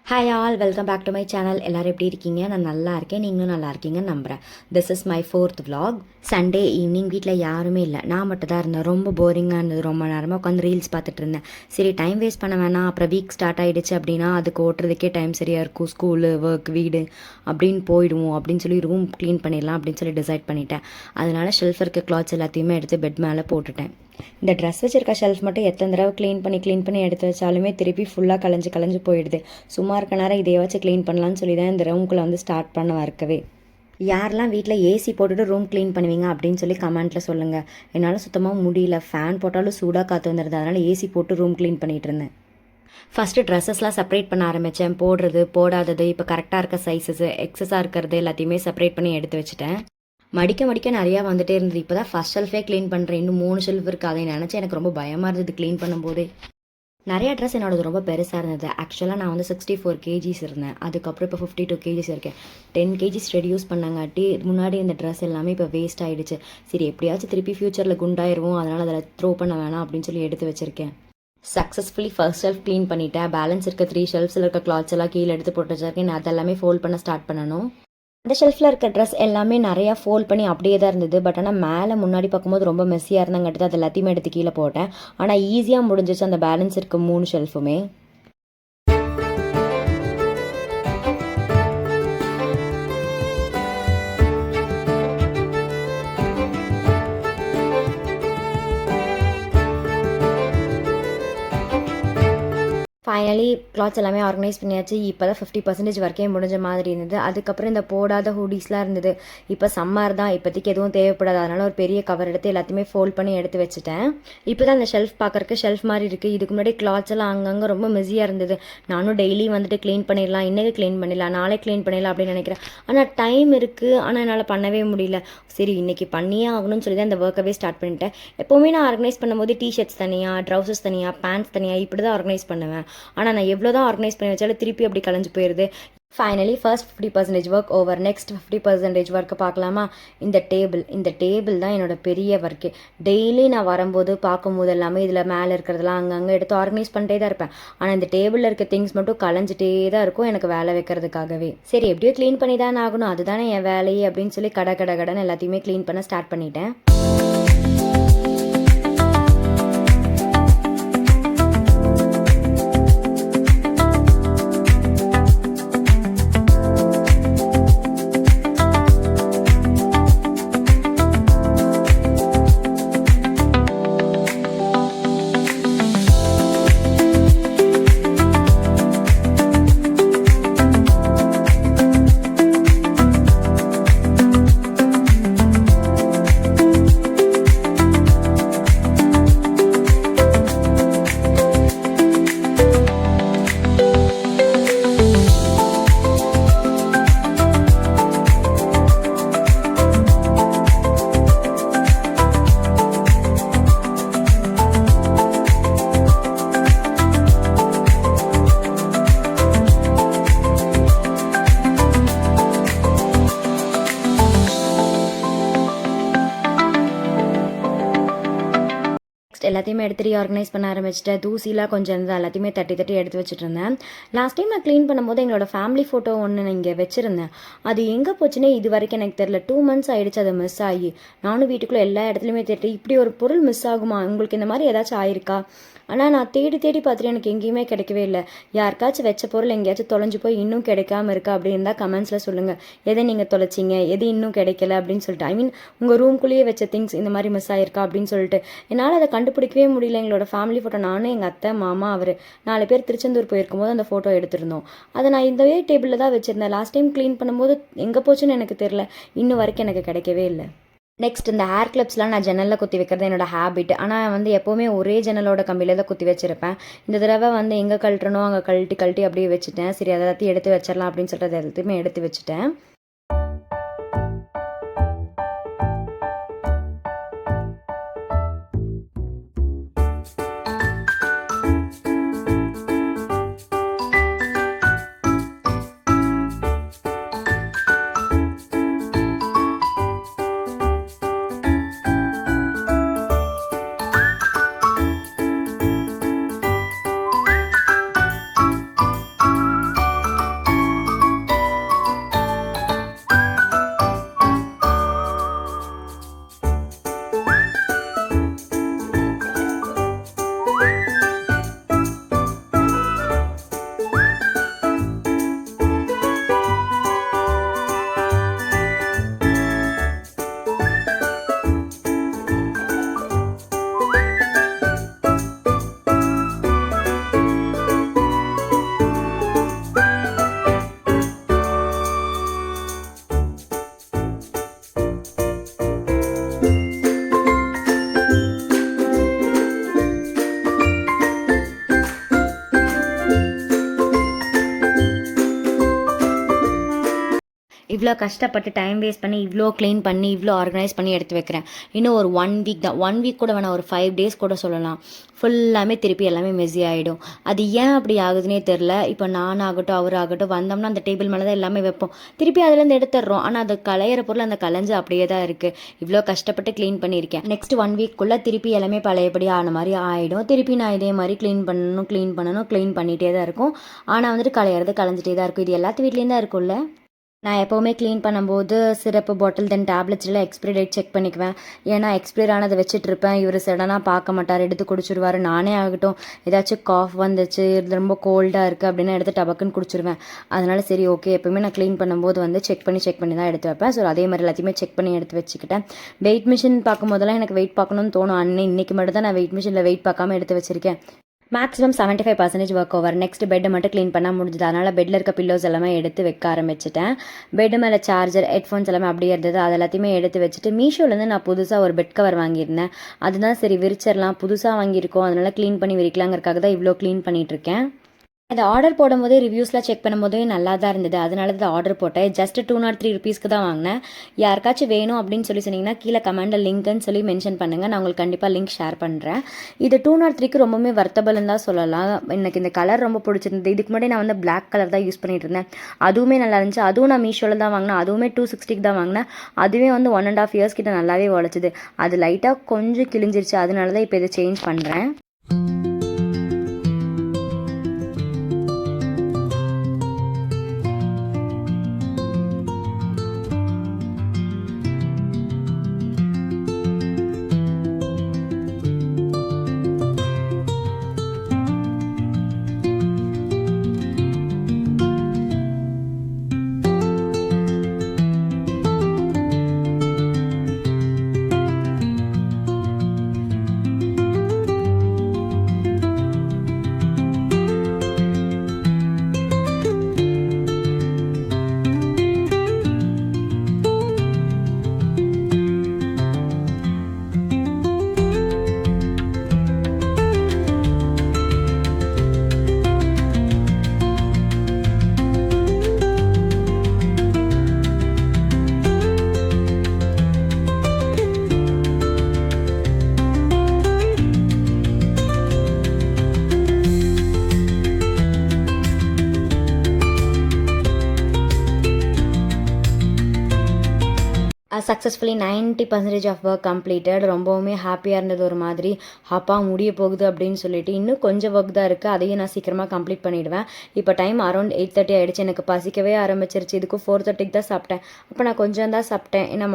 Hi all, welcome back to my channel. எல்லோரும் எப்படி இருக்கீங்க? நான் நல்லா இருக்கேன், நீங்களும் நல்லா இருக்கீங்கன்னு நம்புகிறேன். This is my 4th vlog. Sunday evening வீட்டில் யாருமே இல்லை, நான் மட்டும் தான் இருந்தேன். ரொம்ப போரிங்காக இருந்தது. ரொம்ப நேரமாக உட்காந்து ரீல்ஸ் பார்த்துட்டு இருந்தேன். சரி, டைம் வேஸ்ட் பண்ண வேணாம். அப்புறம் வீக் ஸ்டார்ட் ஆகிடுச்சு அப்படின்னா அதுக்கு ஓட்டுறதுக்கே டைம் சரியாக இருக்கும். ஸ்கூலு, ஒர்க், வீடு அப்படின்னு போயிடுவோம் அப்படின்னு சொல்லி ரூம் க்ளீன் பண்ணிடலாம் அப்படின்னு சொல்லி டிசைட் பண்ணிட்டேன். அதனால ஷெல்ஃப் இருக்க கிளாத்ஸ் எல்லாத்தையுமே எடுத்து பெட் மேலே போட்டுட்டேன். இந்த ட்ரெஸ் வச்சுருக்க ஷெல்ஃப் மட்டும் எத்தனை தடவை க்ளீன் பண்ணி எடுத்து வச்சாலுமே திருப்பி ஃபுல்லாக கலைஞ்சு போயிடுது. சும்மா இருக்க நேரம் இதை வச்சு க்ளீன் பண்ணலான்னு சொல்லி தான் இந்த ரூம்குள்ளே வந்து ஸ்டார்ட் பண்ண இருக்கவே. யாரெல்லாம் வீட்டில் ஏசி போட்டுட்டு ரூம் க்ளீன் பண்ணுவீங்க அப்படின்னு சொல்லி கமெண்ட்டில் சொல்லுங்கள். என்னால் சுத்தமாக முடியல. ஃபேன் போட்டாலும் சூடாக காற்று வந்துடுது. அதனால் ஏசி போட்டு ரூம் க்ளீன் பண்ணிகிட்டு இருந்தேன். ஃபஸ்ட்டு ட்ரெஸ்ஸஸ்லாம் செப்பரேட் பண்ண ஆரம்பித்தேன். போடுறது, போடாதது, இப்போ கரெக்டாக இருக்க சைஸஸ், எக்ஸஸாக இருக்கிறது எல்லாத்தையுமே செப்பரேட் பண்ணி எடுத்து வச்சுட்டேன். மடிக்க நிறையா வந்துட்டே இருந்தது. இப்போ தான் ஃபஸ்ட் ஷெல்ஃபே க்ளீன் பண்ணுறேன். இன்னும் 3 ஷெல்ஃப் இருக்குது. அதை நினச்சி எனக்கு ரொம்ப பயமாக இருந்தது க்ளீன் பண்ணும்போதே. நிறையா ட்ரெஸ் என்னோடது ரொம்ப பெருசாக இருந்தது. ஆக்சுவலாக நான் வந்து 64 kgs இருந்தேன். அதுக்கப்புறம் இப்போ 52 kgs இருக்கேன். 10 kgs ரெடியூஸ் பண்ணாங்காட்டி முன்னாடி இந்த ட்ரெஸ் எல்லாமே இப்போ வேஸ்ட் ஆகிடுச்சு. சரி, எப்படியாச்சும் திருப்பி ஃப்யூச்சரில் குண்டாயிருவோம், அதனால் அதில் த்ரோ பண்ண வேணாம் அப்படின்னு சொல்லி எடுத்து வச்சுருக்கேன். சக்ஸஸ்ஃபுல்லி ஃபர்ஸ்ட் ஷெல்ஃப் க்ளீன் பண்ணிவிட்டேன். பேலன்ஸ் இருக்க 3 ஷெல்ஃப்ஸில் இருக்க கிளாத்ஸ் எல்லாம் கீழே எடுத்து போட்டு வச்சிருக்கேன். நான் அதெல்லாமே ஃபோல்ட் பண்ண ஸ்டார்ட் பண்ணணும். அந்த ஷெல்ஃபில் இருக்க ட்ரெஸ் எல்லாமே நிறையா ஃபோல்ட் பண்ணி அப்படியே தான் இருந்தது. பட் ஆனால் மேலே முன்னாடி பார்க்கும்போது ரொம்ப மெஸ்ஸியாக இருந்தாங்கட்டு அது எல்லாத்தையுமே எடுத்து கீழே போட்டேன். ஆனால் ஈஸியாக முடிஞ்சிச்சு அந்த பேலன்ஸ் இருக்க 3 ஷெல்ஃபுமே. ஃபைனலி கிளாத்ஸ் எல்லாமே ஆர்கனைஸ் பண்ணியாச்சு. இப்போ தான் 50% வரைக்கும் முடிஞ்ச மாதிரி இருந்தது. அதுக்கப்புறம் இந்த போடாத ஹூடிஸ்லாம் இருந்தது. இப்போ சம்மர் தான், இப்போதைக்கு எதுவும் தேவைப்படாது. அதனால் ஒரு பெரிய கவர் எடுத்து எல்லாத்தையுமே ஃபோல்ட் பண்ணி எடுத்து வச்சுட்டேன். இப்போ தான் அந்த ஷெல்ஃப் பார்க்குறக்கு ஷெல்ஃப் மாதிரி இருக்குது. இதுக்கு முன்னாடி கிளாத்ஸ் எல்லாம் அங்கங்கே ரொம்ப மெஸியாக இருந்தது. நானும் டெய்லி வந்துட்டு க்ளீன் பண்ணிடலாம், இன்றைக்கி க்ளீன் பண்ணிடலாம், நாளை க்ளீன் பண்ணிடலாம் அப்படின்னு நினைக்கிறேன். ஆனால் டைம் இருக்குது, ஆனால் என்னால் பண்ணவே முடியல. சரி, இன்றைக்கி பண்ணியே ஆகணும்னு சொல்லி தான் இந்த ஒர்க்கவே ஸ்டார்ட் பண்ணிட்டேன். எப்போவுமே நான் ஆர்கனைஸ் பண்ணும்போது டிஷர்ட்ஸ் தனியாக, ட்ரௌசர்ஸ் தனியாக, பேண்ட்ஸ் தனியாக இப்படி தான் ஆர்கனைஸ் பண்ணுவேன். ஆனால் நான் எவ்வளோ தான் ஆர்கனைஸ் பண்ணி வச்சாலும் திருப்பி அப்படி கலைஞ்சு போயிடுது. Finally first 50% work over. Next 50% work பார்க்கலாமா? இந்த டேபிள் தான் என்னோட பெரிய ஒர்க்கு. டெய்லி நான் வரும்போது பார்க்கும்போது எல்லாமே இதில் மேலே இருக்கிறதெல்லாம் அங்கங்கே எடுத்து ஆர்கனைஸ் பண்ணிட்டே தான் இருப்பேன். ஆனால் இந்த டேபிளில் இருக்க திங்ஸ் மட்டும் கலைஞ்சிட்டே தான் இருக்கும் எனக்கு வேலை வைக்கிறதுக்காகவே. சரி, எப்படியோ க்ளீன் பண்ணி தான் ஆகணும், அதுதானே என் வேலையே அப்படின்னு சொல்லி கடன் எல்லாத்தையுமே க்ளீன் பண்ண ஸ்டார்ட் பண்ணிட்டேன். எல்லாத்தையுமே எடுத்து ரீஆர்கனைஸ் பண்ண ஆரம்பிச்சிட்டேன். தூசிலாம் கொஞ்சம் இருந்தது, எல்லாத்தையுமே தட்டி எடுத்து வச்சுட்டு இருந்தேன். லாஸ்ட் டைம் நான் க்ளீன் பண்ணும்போது எங்களோட ஃபேமிலி ஃபோட்டோ ஒன்று நான் இங்கே வச்சுருந்தேன். அது எங்கே போச்சுன்னே இது வரைக்கும் எனக்கு தெரியல. 2 months ஆகிடுச்சு அது மிஸ் ஆகி. நானும் வீட்டுக்குள்ளே எல்லா இடத்துலையுமே தேடி இப்படி ஒரு பொருள் மிஸ் ஆகுமா, உங்களுக்கு இந்த மாதிரி ஏதாச்சும் ஆயிருக்கா? ஆனால் நான் தேடி பார்த்துட்டு எனக்கு எங்கேயுமே கிடைக்கவே இல்லை. யாருக்காச்சும் வச்ச பொருள் எங்கேயாச்சும் தொலைஞ்சு போய் இன்னும் கிடைக்காம இருக்கா அப்படின்னு இருந்தால் கமெண்ட்ஸில் சொல்லுங்கள். எதை நீங்கள் தொலைச்சிங்க, எது இன்னும் கிடைக்கல அப்படின்னு சொல்லிட்டு. ஐ மீன், உங்கள் ரூம்குள்ளேயே வச்ச திங்ஸ் இந்த மாதிரி மிஸ் ஆயிருக்கா அப்படின்னு சொல்லிட்டு. என்னால் அதை கண்டுபிடிக்கவே முடியல. எங்களோட ஃபேமிலி ஃபோட்டோ, நானும் எங்கள் அத்தை, மாமா, அவர் 4 பேர் திருச்செந்தூர் போயிருக்கும் போது அந்த ஃபோட்டோ எடுத்திருந்தோம். அதை நான் இந்த டேபிளில் தான் வச்சுருந்தேன். லாஸ்ட் டைம் க்ளீன் பண்ணும்போது எங்கே போச்சுன்னு எனக்கு தெரியல. இன்னும் வரைக்கும் எனக்கு கிடைக்கவே இல்லை. நெக்ஸ்ட், இந்த ஹேர் கிளிப்ஸ்லாம் நான் ஜன்னலில் குத்தி வைக்கிறது என்னோட ஹேபிட். ஆனால் வந்து எப்போவுமே ஒரே ஜன்னலோட கம்பியில் தான் குத்தி வச்சுருப்பேன். இந்த தடவை வந்து எங்கே கழட்டணும் அங்கே கழட்டி அப்படியே வச்சுட்டேன். சரி, அதை எல்லாத்தையும் எடுத்து வச்சிடலாம் அப்படின்னு சொல்லிட்டு அதை எல்லாத்தையுமே எடுத்து வச்சுட்டேன். இவ்வளோ கஷ்டப்பட்டு டைம் வேஸ்ட் பண்ணி இவ்வளோ க்ளீன் பண்ணி இவ்வளோ ஆர்கனைஸ் பண்ணி எடுத்து வைக்கிறேன். இன்னும் ஒரு 1 வீக் தான், 1 வீக் கூட வேணாம், ஒரு 5 டேஸ் கூட சொல்லலாம். ஃபுல்லாமே திருப்பி எல்லாமே மெஸ்ஸி ஆகிடும். அது ஏன் அப்படி ஆகுதுன்னே தெரில. இப்போ நானாகட்டும் அவராகட்டும் வந்தோம்னா அந்த டேபிள் மேலே தான் எல்லாமே வைப்போம், திருப்பி அதுலேருந்து எடுத்துடுறோம். ஆனால் அது களையிற பொருள் அந்த கலைஞ்சு அப்படியே தான் இருக்குது. இவ்வளோ கஷ்டப்பட்டு க்ளீன் பண்ணியிருக்கேன். நெக்ஸ்ட் 1 வீக்குள்ளே திருப்பி எல்லாமே பழையபடி ஆன மாதிரி ஆகிடும். திருப்பி நான் இதே மாதிரி க்ளீன் பண்ணிகிட்டே தான் இருக்கும். ஆனால் வந்துட்டு களையிறது கலைஞ்சிட்டே தான் இருக்கும். இது எல்லாத்து வீட்லேயும் தான் இருக்கும்ல. நான் எப்போவுமே க்ளீன் பண்ணும்போது சிரப்பு பாட்டில் தென் டேப்லெட்ஸ்லாம் எக்ஸ்பிரி டேட் செக் பண்ணிக்குவேன். ஏன்னா எக்ஸ்பிரி ஆனதை வச்சுட்ருப்பேன், இவர் சடனாக பார்க்க மாட்டார், எடுத்து குடிச்சிடுவார். நானே ஆகட்டும் ஏதாச்சும் காஃப் வந்துச்சு, இது ரொம்ப கோல்டாக இருக்குது அப்படின்னா எடுத்து டபக்குன்னு குடிச்சிடுவேன். அதனால சரி ஓகே, எப்போவுமே நான் க்ளீன் பண்ணும்போது வந்து செக் பண்ணி தான் எடுத்து வைப்பேன். ஸோ அதே மாதிரி எல்லாத்தையுமே செக் பண்ணி எடுத்து வச்சுக்கிட்டேன். வெயிட் மிஷின் பார்க்கும்போதெல்லாம் எனக்கு வெயிட் பார்க்கணும்னு தோணும். இன்றைக்கி மட்டும் தான் நான் வெயிட் மிஷினில் வெயிட் பார்க்காம எடுத்து வச்சுருக்கேன். Maximum 75% work over. நெக்ஸ்ட் பெட்டை மட்டும் க்ளீன் பண்ணால் முடிஞ்சது. அதனால் பெட்டில் இருக்க பில்லோஸ் எல்லாமே எடுத்து வைக்க ஆரம்பிச்சிட்டேன். பெட்டு மேலே சார்ஜர், ஹெட்ஃபோன்ஸ் எல்லாமே அப்படியே இருந்தது. அது எல்லாத்தையுமே எடுத்து வச்சுட்டு மீஷோலேருந்து நான் புதுசாக ஒரு பெட் கவர் வாங்கியிருந்தேன். அதுதான் சரி விரிச்சிடலாம், புதுசாக வாங்கியிருக்கோம், அதனால் க்ளீன் பண்ணி விரிக்கலாங்கிறதுக்காக தான் இவ்வளோ க்ளீன் பண்ணிகிட்ருக்கேன். அதை ஆர்டர் போடும்போதே ரிவ்யூஸ்லாம் செக் பண்ணும்போதே நல்லா தான் இருந்தது. அதனால தான் ஆர்டர் போட்டேன். ஜஸ்ட் 203 ருபீஸ்க்கு தான் வாங்கினேன். யாருக்காச்சும் வேணும் அப்படின்னு சொன்னீங்கன்னா கீழே கமெண்டில் லிங்க்னு சொல்லி மென்ஷன் பண்ணுங்கள், நான் உங்களுக்கு கண்டிப்பாக லிங்க் ஷேர் பண்ணுறேன். இது 203க்கு ரொம்பவுமே வர்த்தபிள்னு தான் சொல்லலாம். எனக்கு இந்த கலர் ரொம்ப பிடிச்சிருந்தது. இதுக்கு முன்னாடி நான் வந்து பிளாக் கலர் தான் யூஸ் பண்ணிட்டு இருந்தேன், அதுவுமே நல்லா இருந்துச்சு. அதுவும் நான் மீஷோவில் தான் வாங்கினேன், அதுவுமே 260க்கு தான் வாங்கினேன். அதுவே வந்து 1.5 இயர்ஸ் கிட்ட நல்லாவே உழைச்சிது. அது லைட்டாக கொஞ்சம் கிழிஞ்சிருச்சு, அதனால தான் இப்போ இதை சேஞ்ச் பண்ணுறேன். Successfully 90% of work completed. ரொம்பவுமே ஹாப்பியாக இருந்தது. ஒரு மாதிரி அப்பா முடிய போகுது அப்படின்னு சொல்லிட்டு. இன்னும் கொஞ்சம் ஒர்க் தான் இருக்குது, அதையும் நான் சீக்கிரமாக கம்ப்ளீட் பண்ணிவிடுவேன். இப்போ டைம் அரௌண்ட் 8:30 ஆகிடுச்சு. எனக்கு பசிக்கவே ஆரம்பிச்சிருச்சு. இதுக்கும் 4:30க்கு தான் சாப்பிட்டேன். அப்போ நான் கொஞ்சம் தான் சாப்பிட்டேன், ஏன்னா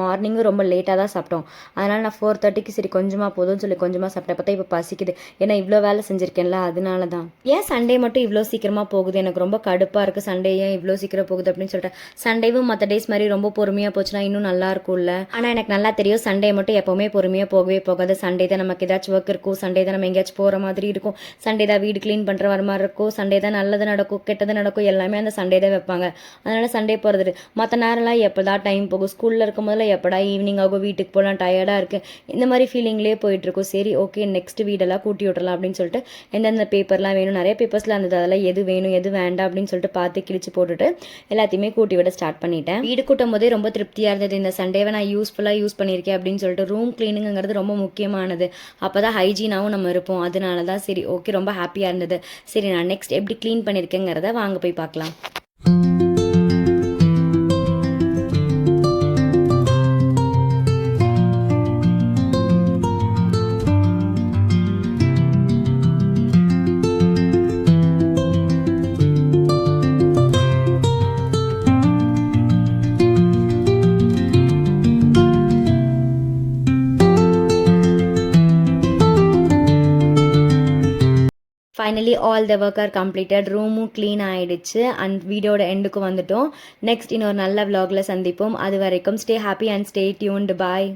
மார்னிங்கும் ரொம்ப லேட்டாக தான் சாப்பிட்டோம். அதனால் நான் 4:30க்கு சரி கொஞ்சமாக போதும்னு சொல்லி கொஞ்சமாக சாப்பிட்டேன். பார்த்தா இப்போ பசிக்குது, ஏன்னா இவ்வளோ வேலை செஞ்சுருக்கேன்ல, அதனால தான். ஏன் சண்டே மட்டும் இவ்வளோ சீக்கிரமாக போகுது, எனக்கு ரொம்ப கடுப்பாக இருக்குது. சண்டே ஏன் இவ்வளோ சீக்கிரம் போகுது அப்படின்னு சொல்லிட்டு. சண்டேவும் மற்ற டேஸ் மாதிரி ரொம்ப பொறுமையாக போச்சுன்னா இன்னும் நல்லா இருக்கும்ல. ஆனால் எனக்கு நல்லா தெரியும் சண்டே மட்டும் எப்போவுமே பொறுமையாக போகவே போகாது. சண்டே தான் நமக்கு ஏதாச்சும் ஒர்க் இருக்கும், சண்டே தான் நம்ம எங்கேயாச்சும் போகிற மாதிரி இருக்கும், சண்டே தான் வீடு க்ளீன் பண்ணுற வர மாதிரி இருக்கும், சண்டே தான் நல்லது நடக்கும் கெட்டது நடக்கும், எல்லாமே அந்த சண்டே தான் வைப்பாங்க. அதனால் சண்டே போகிறது. மற்ற நேரம்லாம் எப்போ தான் டைம் போகும், ஸ்கூலில் இருக்கும் போதில் எப்படா ஈவினிங் ஆகும், வீட்டுக்கு போகலாம், டயர்டாக இருக்குது, இந்த மாதிரி ஃபீலிங்லேயே போயிட்டுருக்கும். சரி ஓகே நெக்ஸ்ட் வீடெல்லாம் கூட்டி விட்டுறலாம் அப்படின்னு சொல்லிட்டு எந்தெந்த பேப்பர்லாம் வேணும், நிறைய பேப்பர்ஸ்லாம் இருந்தது, அதெல்லாம் எது வேணும் எது வேண்டாம் அப்படின்னு சொல்லிட்டு பார்த்து கிழிச்சு போட்டுட்டு எல்லாத்தையுமே கூட்டி விட ஸ்டார்ட் பண்ணிட்டேன். வீடு கூட்டும் போதே ரொம்ப திருப்தியாக இருந்தது. இந்த சண்டேவை நான் யூஸ்ஃபுல்லாக யூஸ் பண்ணியிருக்கேன் அப்படின்னு சொல்லிட்டு. ரூம் க்ளீனிங்கிறது ரொம்ப முக்கியமானது, அப்போ தான் ஹைஜீனாகவும் நம்ம இருப்போம். அதனால தான் சரி ஓகே ரொம்ப ஹாப்பியாக இருந்தது. சரி நான் நெக்ஸ்ட் எப்படி க்ளீன் பண்ணியிருக்கேங்கிறத வாங்க போய் பார்க்கலாம். Finally all the work or completed. ரூமும் க்ளீன் ஆகிடுச்சு அண்ட் வீடியோட எண்டுக்கு வந்துட்டோம். நெக்ஸ்ட் இன்னொரு நல்ல vlogல சந்திப்போம். அது வரைக்கும் stay happy and stay tuned. Bye.